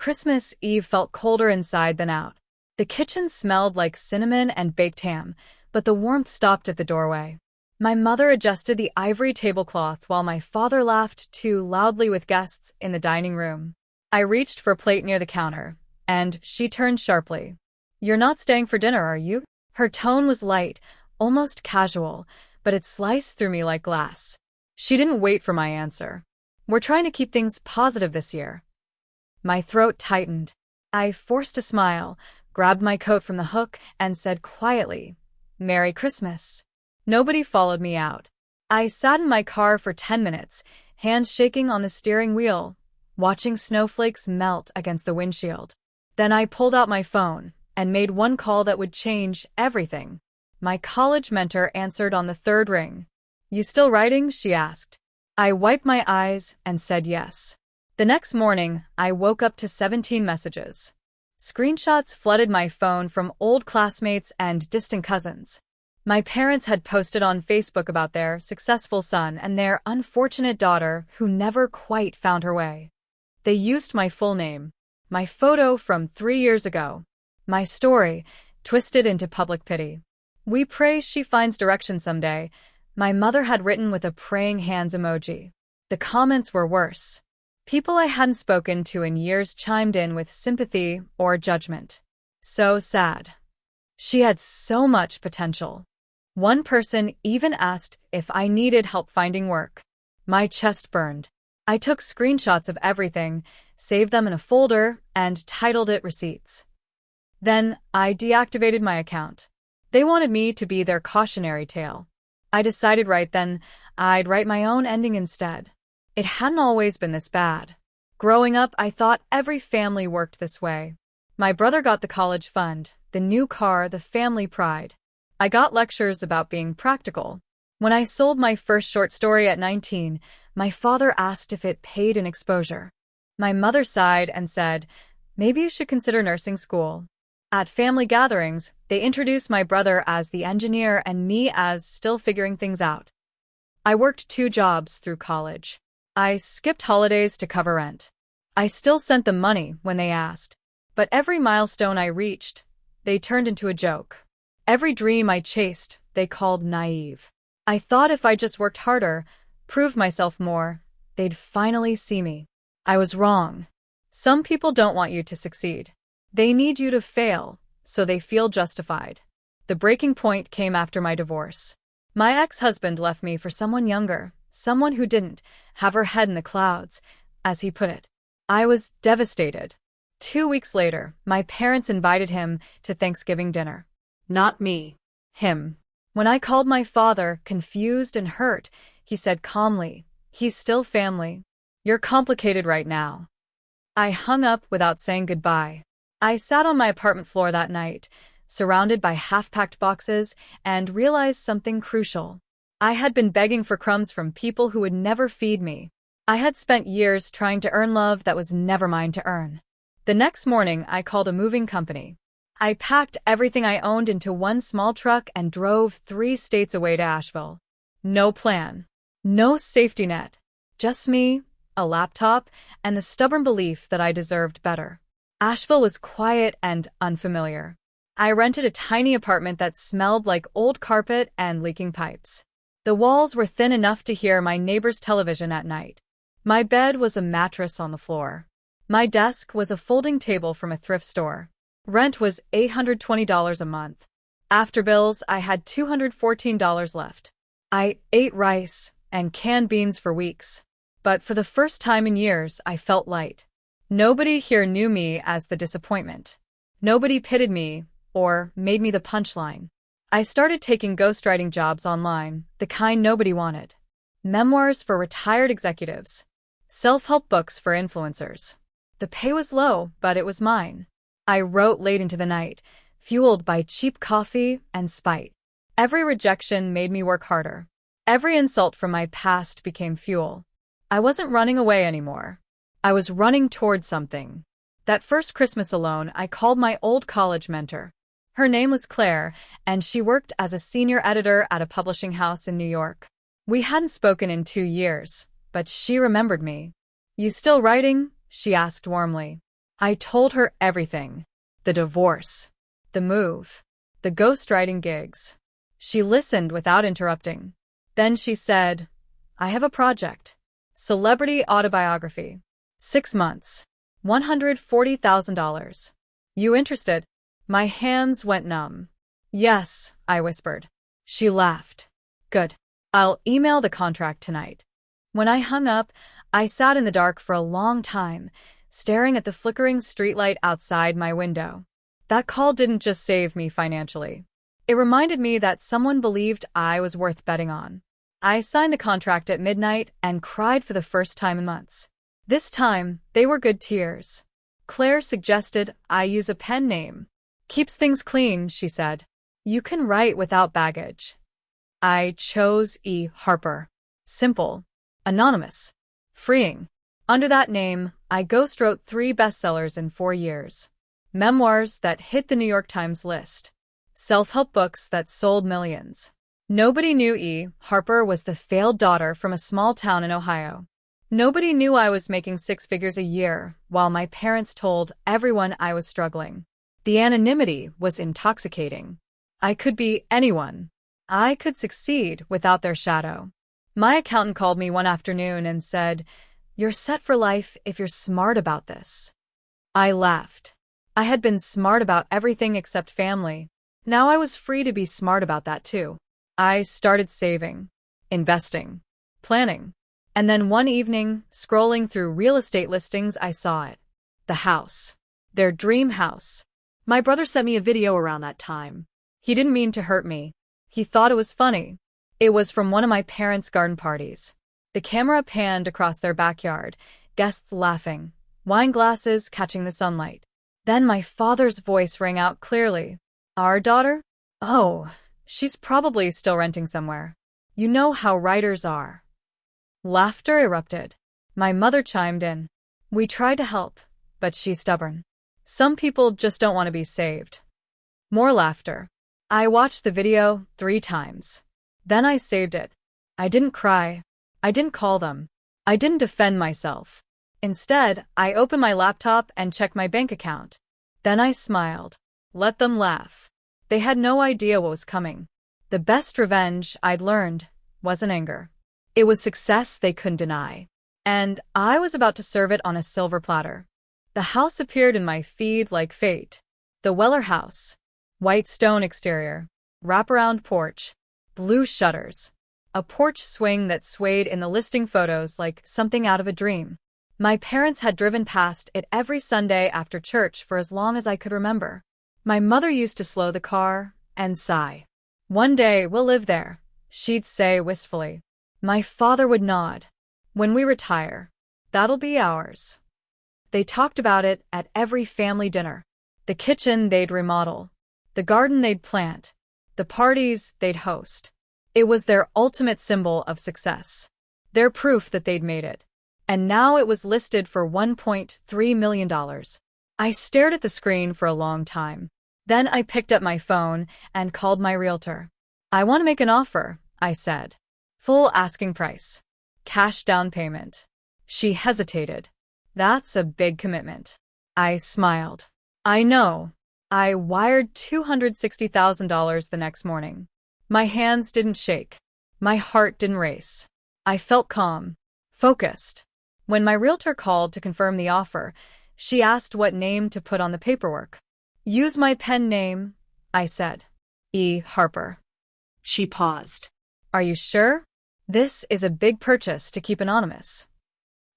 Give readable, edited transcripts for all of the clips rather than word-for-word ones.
Christmas Eve felt colder inside than out. The kitchen smelled like cinnamon and baked ham, but the warmth stopped at the doorway. My mother adjusted the ivory tablecloth while my father laughed too loudly with guests in the dining room. I reached for a plate near the counter, and she turned sharply. "You're not staying for dinner, are you?" Her tone was light, almost casual, but it sliced through me like glass. She didn't wait for my answer. "We're trying to keep things positive this year." My throat tightened. I forced a smile, grabbed my coat from the hook, and said quietly, "Merry Christmas." Nobody followed me out. I sat in my car for 10 minutes, hands shaking on the steering wheel, watching snowflakes melt against the windshield. Then I pulled out my phone and made one call that would change everything. My college mentor answered on the third ring. "You still writing?" she asked. I wiped my eyes and said yes. The next morning, I woke up to 17 messages. Screenshots flooded my phone from old classmates and distant cousins. My parents had posted on Facebook about their successful son and their unfortunate daughter who never quite found her way. They used my full name, my photo from 3 years ago, my story, twisted into public pity. "We pray she finds direction someday," my mother had written with a praying hands emoji. The comments were worse. People I hadn't spoken to in years chimed in with sympathy or judgment. "So sad. She had so much potential." One person even asked if I needed help finding work. My chest burned. I took screenshots of everything, saved them in a folder, and titled it Receipts. Then I deactivated my account. They wanted me to be their cautionary tale. I decided right then I'd write my own ending instead. It hadn't always been this bad. Growing up, I thought every family worked this way. My brother got the college fund, the new car, the family pride. I got lectures about being practical. When I sold my first short story at 19, my father asked if it paid in exposure. My mother sighed and said, "Maybe you should consider nursing school." At family gatherings, they introduced my brother as the engineer and me as still figuring things out. I worked 2 jobs through college. I skipped holidays to cover rent. I still sent them money when they asked. But every milestone I reached, they turned into a joke. Every dream I chased, they called naive. I thought if I just worked harder, proved myself more, they'd finally see me. I was wrong. Some people don't want you to succeed. They need you to fail, so they feel justified. The breaking point came after my divorce. My ex-husband left me for someone younger, someone who didn't have her head in the clouds, as he put it. I was devastated. 2 weeks later, my parents invited him to Thanksgiving dinner. Not me. Him. When I called my father, confused and hurt, he said calmly, "He's still family. You're complicated right now." I hung up without saying goodbye. I sat on my apartment floor that night, surrounded by half-packed boxes, and realized something crucial. I had been begging for crumbs from people who would never feed me. I had spent years trying to earn love that was never mine to earn. The next morning, I called a moving company. I packed everything I owned into one small truck and drove 3 states away to Asheville. No plan. No safety net. Just me, a laptop, and the stubborn belief that I deserved better. Asheville was quiet and unfamiliar. I rented a tiny apartment that smelled like old carpet and leaking pipes. The walls were thin enough to hear my neighbor's television at night. My bed was a mattress on the floor. My desk was a folding table from a thrift store. Rent was $820 a month. After bills, I had $214 left. I ate rice and canned beans for weeks. But for the first time in years, I felt light. Nobody here knew me as the disappointment. Nobody pitied me or made me the punchline. I started taking ghostwriting jobs online, the kind nobody wanted. Memoirs for retired executives. Self-help books for influencers. The pay was low, but it was mine. I wrote late into the night, fueled by cheap coffee and spite. Every rejection made me work harder. Every insult from my past became fuel. I wasn't running away anymore. I was running towards something. That first Christmas alone, I called my old college mentor. Her name was Claire, and she worked as a senior editor at a publishing house in New York. We hadn't spoken in 2 years, but she remembered me. "You still writing?" she asked warmly. I told her everything. The divorce, the move, the ghostwriting gigs. She listened without interrupting. Then she said, I have a project. Celebrity autobiography. 6 months. $140,000. You interested? My hands went numb. Yes, I whispered. She laughed. Good. I'll email the contract tonight. When I hung up, I sat in the dark for a long time, staring at the flickering streetlight outside my window. That call didn't just save me financially. It reminded me that someone believed I was worth betting on. I signed the contract at midnight and cried for the first time in months. This time, they were good tears. Claire suggested I use a pen name. Keeps things clean, she said. You can write without baggage. I chose E. Harper. Simple. Anonymous. Freeing. Under that name, I ghostwrote 3 bestsellers in 4 years. Memoirs that hit the New York Times list. Self-help books that sold millions. Nobody knew E. Harper was the failed daughter from a small town in Ohio. Nobody knew I was making 6 figures a year, while my parents told everyone I was struggling. The anonymity was intoxicating. I could be anyone. I could succeed without their shadow. My accountant called me one afternoon and said, You're set for life if you're smart about this. I laughed. I had been smart about everything except family. Now I was free to be smart about that too. I started saving, investing, planning. And then one evening, scrolling through real estate listings, I saw it. The house. Their dream house. My brother sent me a video around that time. He didn't mean to hurt me. He thought it was funny. It was from one of my parents' garden parties. The camera panned across their backyard, guests laughing, wine glasses catching the sunlight. Then my father's voice rang out clearly. Our daughter? Oh, she's probably still renting somewhere. You know how writers are. Laughter erupted. My mother chimed in. We tried to help, but she's stubborn. Some people just don't want to be saved. More laughter. I watched the video 3 times. Then I saved it. I didn't cry. I didn't call them. I didn't defend myself. Instead, I opened my laptop and checked my bank account. Then I smiled. Let them laugh. They had no idea what was coming. The best revenge, I'd learned, wasn't anger. It was success they couldn't deny. And I was about to serve it on a silver platter. The house appeared in my feed like fate. The Weller house. White stone exterior. Wraparound porch. Blue shutters. A porch swing that swayed in the listing photos like something out of a dream. My parents had driven past it every Sunday after church for as long as I could remember. My mother used to slow the car and sigh. One day we'll live there, she'd say wistfully. My father would nod. When we retire, that'll be ours. They talked about it at every family dinner. The kitchen they'd remodel. The garden they'd plant. The parties they'd host. It was their ultimate symbol of success. Their proof that they'd made it. And now it was listed for $1.3 million. I stared at the screen for a long time. Then I picked up my phone and called my realtor. I want to make an offer, I said. Full asking price. Cash down payment. She hesitated. That's a big commitment. I smiled. I know. I wired $260,000 the next morning. My hands didn't shake. My heart didn't race. I felt calm. Focused. When my realtor called to confirm the offer, she asked what name to put on the paperwork. Use my pen name, I said. E. Harper. She paused. Are you sure? This is a big purchase to keep anonymous.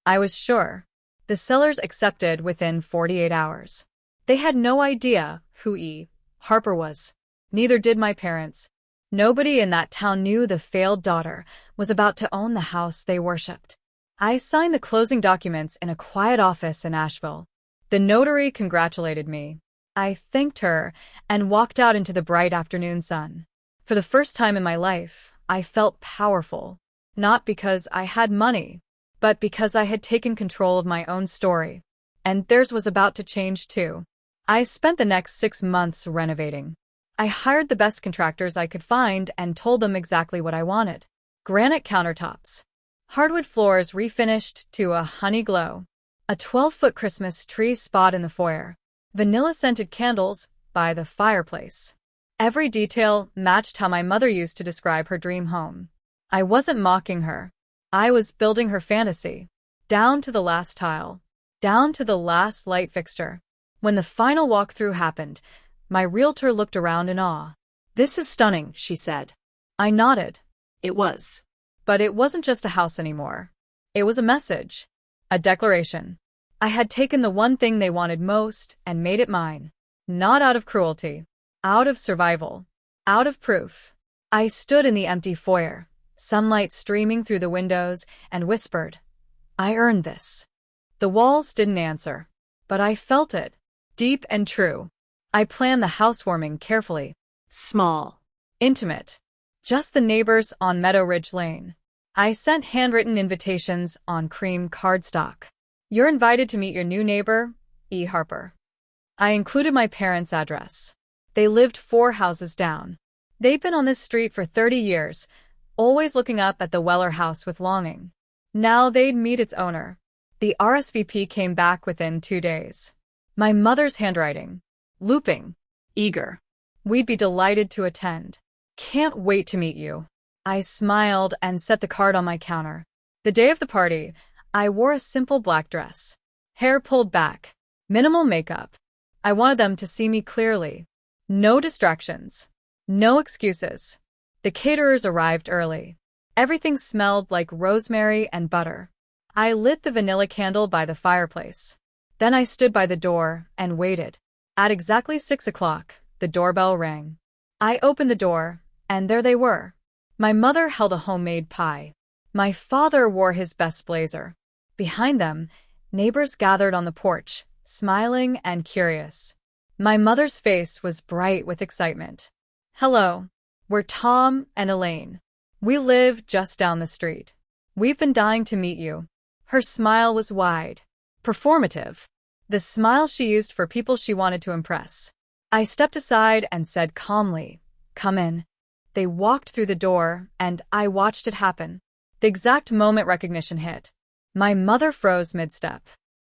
I was sure. The sellers accepted within 48 hours. They had no idea who E. Harper was. Neither did my parents. Nobody in that town knew the failed daughter was about to own the house they worshipped. I signed the closing documents in a quiet office in Asheville. The notary congratulated me. I thanked her and walked out into the bright afternoon sun. For the first time in my life, I felt powerful. Not because I had money, but because I had taken control of my own story. And theirs was about to change too. I spent the next 6 months renovating. I hired the best contractors I could find and told them exactly what I wanted. Granite countertops. Hardwood floors refinished to a honey glow. A 12-foot Christmas tree spot in the foyer. Vanilla-scented candles by the fireplace. Every detail matched how my mother used to describe her dream home. I wasn't mocking her. I was building her fantasy. Down to the last tile. Down to the last light fixture. When the final walkthrough happened, my realtor looked around in awe. "This is stunning," she said. I nodded. It was. But it wasn't just a house anymore. It was a message. A declaration. I had taken the one thing they wanted most and made it mine. Not out of cruelty. Out of survival. Out of proof. I stood in the empty foyer, sunlight streaming through the windows, and whispered, "I earned this." The walls didn't answer, but I felt it, deep and true. I planned the housewarming carefully. Small. Intimate. Just the neighbors on Meadow Ridge Lane. I sent handwritten invitations on cream cardstock. "You're invited to meet your new neighbor, E. Harper." I included my parents' address. They lived 4 houses down. They'd been on this street for 30 years, always looking up at the Weller house with longing. Now they'd meet its owner. The RSVP came back within 2 days. My mother's handwriting. Looping. Eager. "We'd be delighted to attend. Can't wait to meet you." I smiled and set the card on my counter. The day of the party, I wore a simple black dress. Hair pulled back. Minimal makeup. I wanted them to see me clearly. No distractions. No excuses. The caterers arrived early. Everything smelled like rosemary and butter. I lit the vanilla candle by the fireplace. Then I stood by the door and waited. At exactly 6 o'clock, the doorbell rang. I opened the door, and there they were. My mother held a homemade pie. My father wore his best blazer. Behind them, neighbors gathered on the porch, smiling and curious. My mother's face was bright with excitement. "Hello. We're Tom and Elaine. We live just down the street. We've been dying to meet you." Her smile was wide. Performative. The smile she used for people she wanted to impress. I stepped aside and said calmly, "Come in." They walked through the door, and I watched it happen. The exact moment recognition hit. My mother froze mid-step.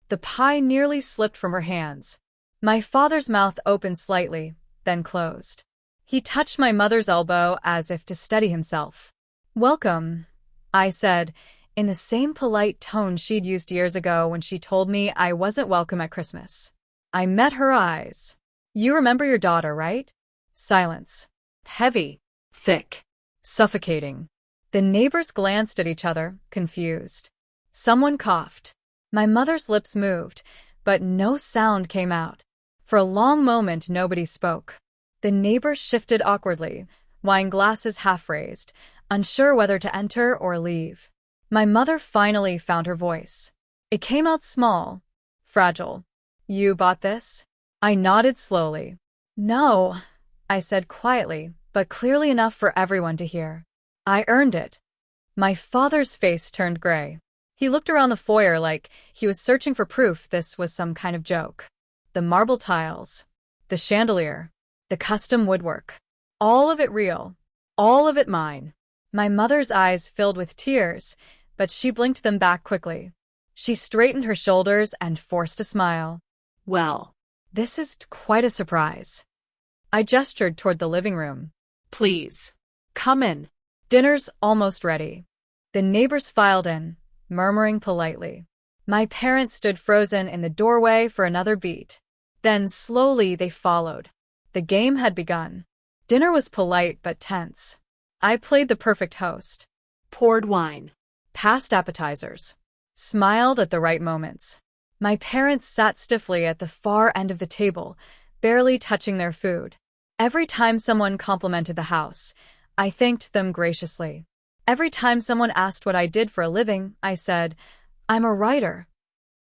The pie nearly slipped from her hands. My father's mouth opened slightly, then closed. He touched my mother's elbow as if to steady himself. "Welcome," I said, in the same polite tone she'd used years ago when she told me I wasn't welcome at Christmas. I met her eyes. "You remember your daughter, right?" Silence. Heavy. Thick. Suffocating. The neighbors glanced at each other, confused. Someone coughed. My mother's lips moved, but no sound came out. For a long moment, nobody spoke. The neighbors shifted awkwardly, wine glasses half raised, unsure whether to enter or leave. My mother finally found her voice. It came out small, fragile. "You bought this?" I nodded slowly. "No," I said quietly, but clearly enough for everyone to hear. "I earned it." My father's face turned gray. He looked around the foyer like he was searching for proof this was some kind of joke. The marble tiles, the chandelier, the custom woodwork. All of it real. All of it mine. My mother's eyes filled with tears, but she blinked them back quickly. She straightened her shoulders and forced a smile. "Well, this is quite a surprise." I gestured toward the living room. "Please, come in." "Dinner's almost ready." The neighbors filed in, murmuring politely. My parents stood frozen in the doorway for another beat. Then slowly they followed. The game had begun. Dinner was polite but tense. I played the perfect host. Poured wine. Passed appetizers. Smiled at the right moments. My parents sat stiffly at the far end of the table, barely touching their food. Every time someone complimented the house, I thanked them graciously. Every time someone asked what I did for a living, I said, "I'm a writer."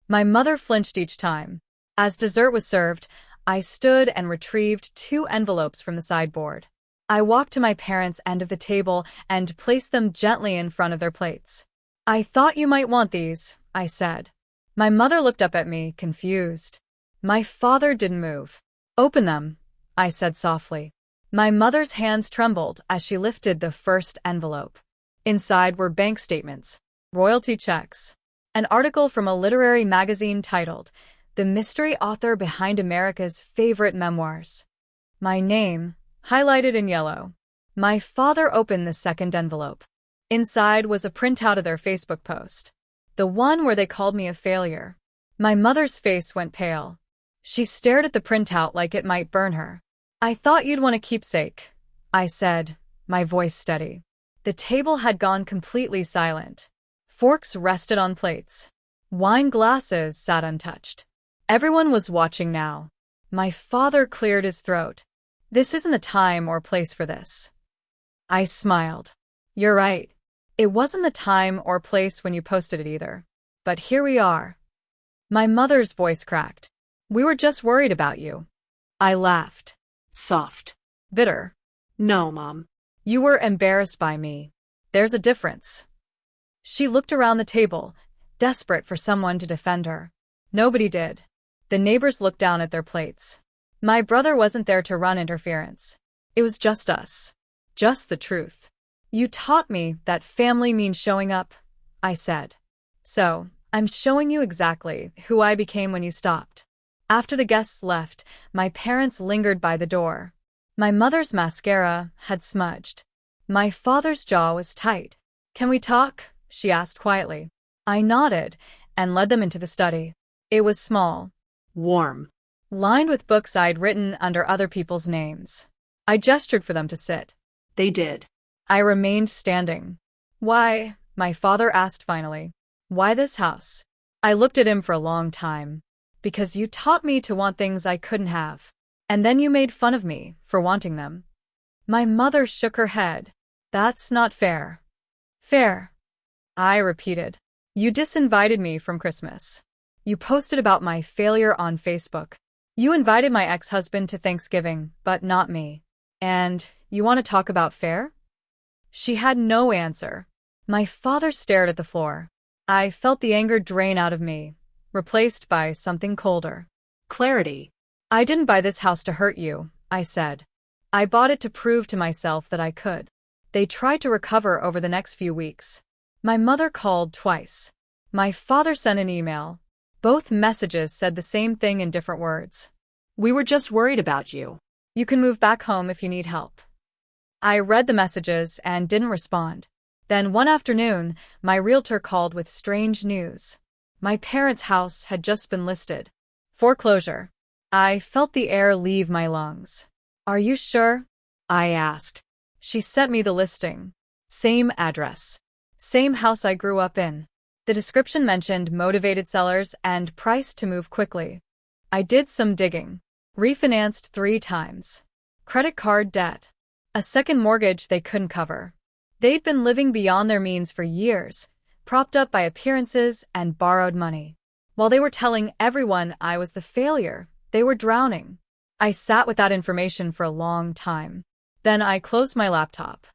My mother flinched each time. As dessert was served, I stood and retrieved 2 envelopes from the sideboard. I walked to my parents' end of the table and placed them gently in front of their plates. "I thought you might want these," I said. My mother looked up at me, confused. My father didn't move. "Open them," I said softly. My mother's hands trembled as she lifted the first envelope. Inside were bank statements, royalty checks, An article from a literary magazine titled, "The Mystery Author Behind America's Favorite Memoirs." My name, highlighted in yellow. My father opened the second envelope. Inside was a printout of their Facebook post, the one where they called me a failure. My mother's face went pale. She stared at the printout like it might burn her. "I thought you'd want a keepsake," I said, my voice steady. The table had gone completely silent. Forks rested on plates. Wine glasses sat untouched. Everyone was watching now. My father cleared his throat. "This isn't the time or place for this." I smiled. "You're right. It wasn't the time or place when you posted it either. But here we are." My mother's voice cracked. "We were just worried about you." I laughed. Soft. Bitter. No, Mom. "You were embarrassed by me. There's a difference." She looked around the table, desperate for someone to defend her. Nobody did. The neighbors looked down at their plates. My brother wasn't there to run interference. It was just us. Just the truth. "You taught me that family means showing up," I said. "So, I'm showing you exactly who I became when you stopped." After the guests left, my parents lingered by the door. My mother's mascara had smudged. My father's jaw was tight. "Can we talk?" she asked quietly. I nodded and led them into the study. It was small, Warm. lined with books I'd written under other people's names. I gestured for them to sit. They did. I remained standing. "Why?" my father asked finally. "Why this house?" I looked at him for a long time. "Because you taught me to want things I couldn't have. And then you made fun of me for wanting them." My mother shook her head. "That's not fair." "Fair," I repeated. "You disinvited me from Christmas. You posted about my failure on Facebook. You invited my ex-husband to Thanksgiving, but not me. And you want to talk about fair?" She had no answer. My father stared at the floor. I felt the anger drain out of me, replaced by something colder. Clarity. "I didn't buy this house to hurt you," I said. "I bought it to prove to myself that I could." They tried to recover over the next few weeks. My mother called twice. My father sent an email. Both messages said the same thing in different words. "We were just worried about you." "You can move back home if you need help." I read the messages and didn't respond. Then one afternoon, my realtor called with strange news. My parents' house had just been listed. Foreclosure. I felt the air leave my lungs. "Are you sure?" I asked. She sent me the listing. Same address. Same house I grew up in. The description mentioned motivated sellers and priced to move quickly. I did some digging. Refinanced 3 times. Credit card debt. A second mortgage they couldn't cover. They'd been living beyond their means for years, propped up by appearances and borrowed money. While they were telling everyone I was the failure, they were drowning. I sat with that information for a long time. Then I closed my laptop.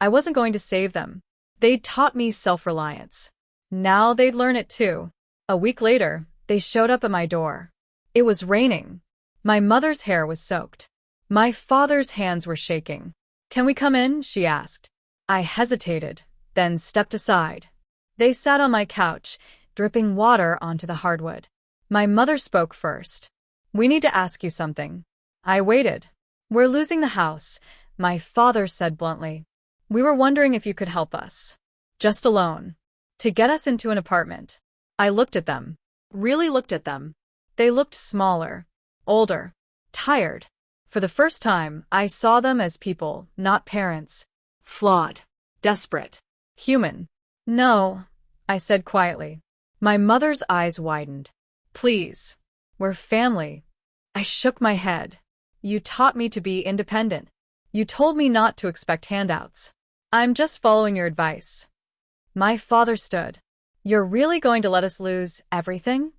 I wasn't going to save them. They'd taught me self-reliance. Now they'd learn it too. A week later, they showed up at my door. It was raining. My mother's hair was soaked. My father's hands were shaking. "Can we come in?" she asked. I hesitated, then stepped aside. They sat on my couch, dripping water onto the hardwood. My mother spoke first. "We need to ask you something." I waited. "We're losing the house," my father said bluntly. "We were wondering if you could help us. Just a loan. To get us into an apartment." I looked at them. Really looked at them. They looked smaller, older, tired. For the first time, I saw them as people, not parents. Flawed. Desperate. Human. "No," I said quietly. My mother's eyes widened. "Please. We're family." I shook my head. "You taught me to be independent. You told me not to expect handouts. I'm just following your advice." My father stood. "You're really going to let us lose everything?"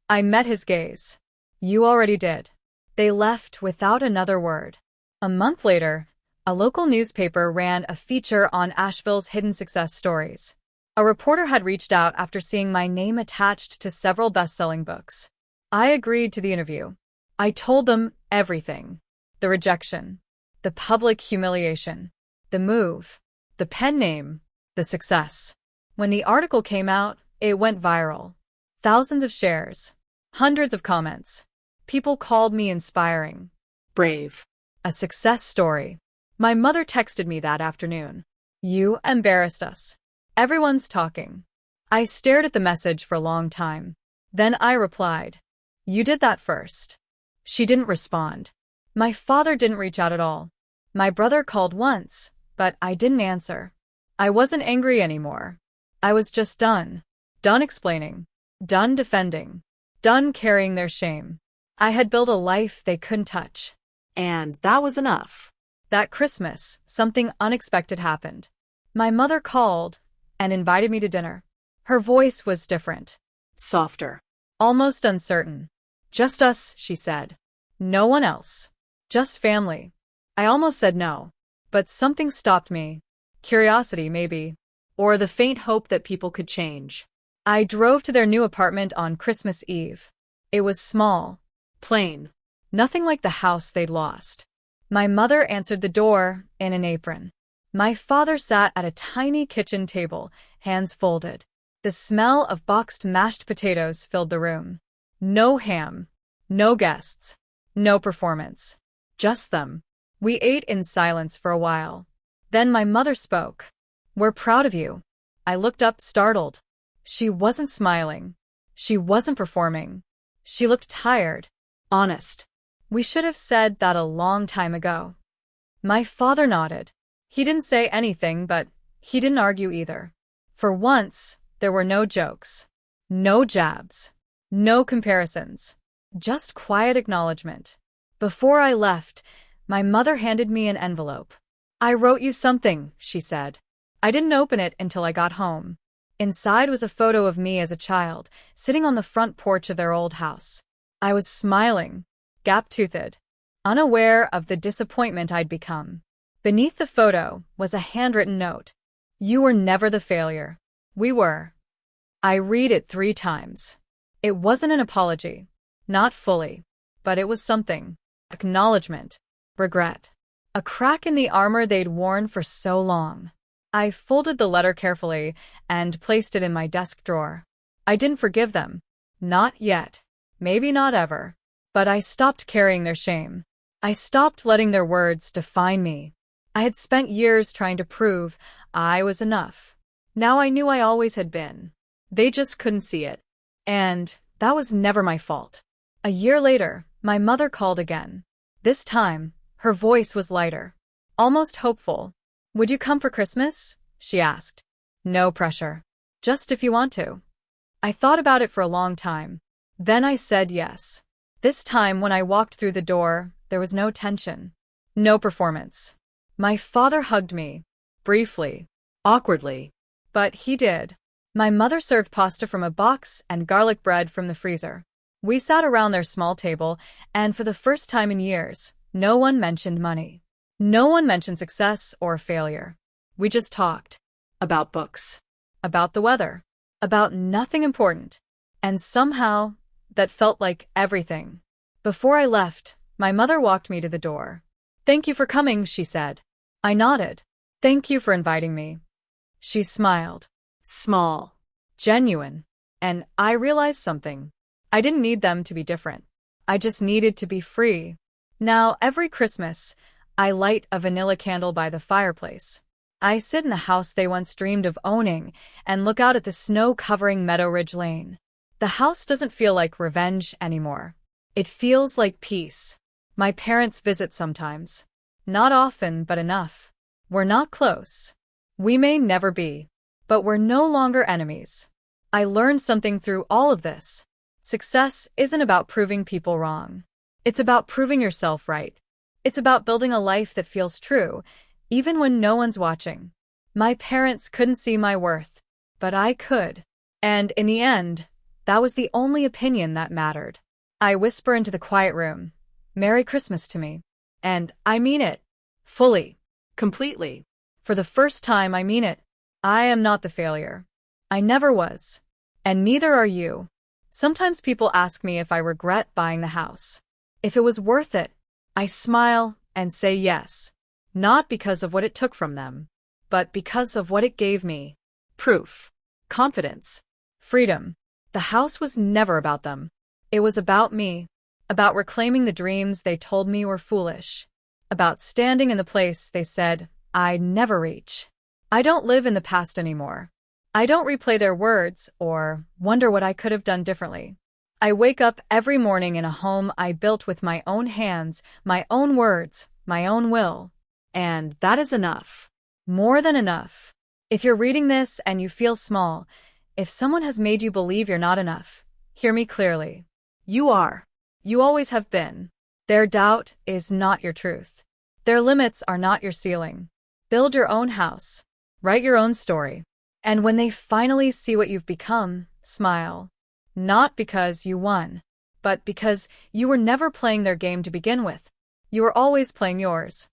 I met his gaze. "You already did." They left without another word. A month later, a local newspaper ran a feature on Asheville's hidden success stories. A reporter had reached out after seeing my name attached to several best-selling books. I agreed to the interview. I told them everything. The rejection, the public humiliation, the move, the pen name, the success. When the article came out, It went viral. Thousands of shares. Hundreds of comments. People called me inspiring. Brave. A success story. My mother texted me that afternoon. You embarrassed us. Everyone's talking. I stared at the message for a long time. Then I replied. You did that first. She didn't respond. My father didn't reach out at all. My brother called once, but I didn't answer. I wasn't angry anymore. I was just done. Done explaining. Done defending. Done carrying their shame. I had built a life they couldn't touch. And that was enough. That Christmas, something unexpected happened. My mother called and invited me to dinner. Her voice was different. Softer. Almost uncertain. Just us, she said. No one else. Just family. I almost said no. But something stopped me. Curiosity, maybe. Or the faint hope that people could change. I drove to their new apartment on Christmas Eve. It was small. Plain. Nothing like the house they'd lost. My mother answered the door in an apron. My father sat at a tiny kitchen table, hands folded. The smell of boxed mashed potatoes filled the room. No ham. No guests. No performance. Just them. We ate in silence for a while. Then my mother spoke. We're proud of you. I looked up, startled. She wasn't smiling. She wasn't performing. She looked tired. Honest. We should have said that a long time ago. My father nodded. He didn't say anything, but he didn't argue either. For once, there were no jokes. No jabs. No comparisons. Just quiet acknowledgement. Before I left, my mother handed me an envelope. I wrote you something, she said. I didn't open it until I got home. Inside was a photo of me as a child, sitting on the front porch of their old house. I was smiling, gap-toothed, unaware of the disappointment I'd become. Beneath the photo was a handwritten note. You were never the failure. We were. I read it 3 times. It wasn't an apology. Not fully. But it was something. Acknowledgement. Regret. A crack in the armor they'd worn for so long. I folded the letter carefully and placed it in my desk drawer. I didn't forgive them. Not yet. Maybe not ever. But I stopped carrying their shame. I stopped letting their words define me. I had spent years trying to prove I was enough. Now I knew I always had been. They just couldn't see it. And that was never my fault. A year later, my mother called again. This time, her voice was lighter. Almost hopeful. Would you come for Christmas? She asked. No pressure. Just if you want to. I thought about it for a long time. Then I said yes. This time when I walked through the door, there was no tension. No performance. My father hugged me. Briefly. Awkwardly. But he did. My mother served pasta from a box and garlic bread from the freezer. We sat around their small table, and for the first time in years, no one mentioned money. No one mentioned success or failure. We just talked. About books. About the weather. About nothing important. And somehow, that felt like everything. Before I left, my mother walked me to the door. Thank you for coming, she said. I nodded. Thank you for inviting me. She smiled. Small. Genuine. And I realized something. I didn't need them to be different. I just needed to be free. Now, every Christmas, I light a vanilla candle by the fireplace. I sit in the house they once dreamed of owning and look out at the snow-covering Meadow Ridge Lane. The house doesn't feel like revenge anymore. It feels like peace. My parents visit sometimes. Not often, but enough. We're not close. We may never be. But we're no longer enemies. I learned something through all of this. Success isn't about proving people wrong. It's about proving yourself right. It's about building a life that feels true, even when no one's watching. My parents couldn't see my worth, but I could. And in the end, that was the only opinion that mattered. I whisper into the quiet room, Merry Christmas to me. And I mean it. Fully. Completely. For the first time, I mean it. I am not the failure. I never was. And neither are you. Sometimes people ask me if I regret buying the house. If it was worth it. I smile and say yes. Not because of what it took from them, but because of what it gave me. Proof. Confidence. Freedom. The house was never about them. It was about me. About reclaiming the dreams they told me were foolish. About standing in the place they said I'd never reach. I don't live in the past anymore. I don't replay their words or wonder what I could have done differently. I wake up every morning in a home I built with my own hands, my own words, my own will. And that is enough. More than enough. If you're reading this and you feel small, if someone has made you believe you're not enough, hear me clearly. You are. You always have been. Their doubt is not your truth. Their limits are not your ceiling. Build your own house. Write your own story. And when they finally see what you've become, smile. Not because you won, but because you were never playing their game to begin with. You were always playing yours.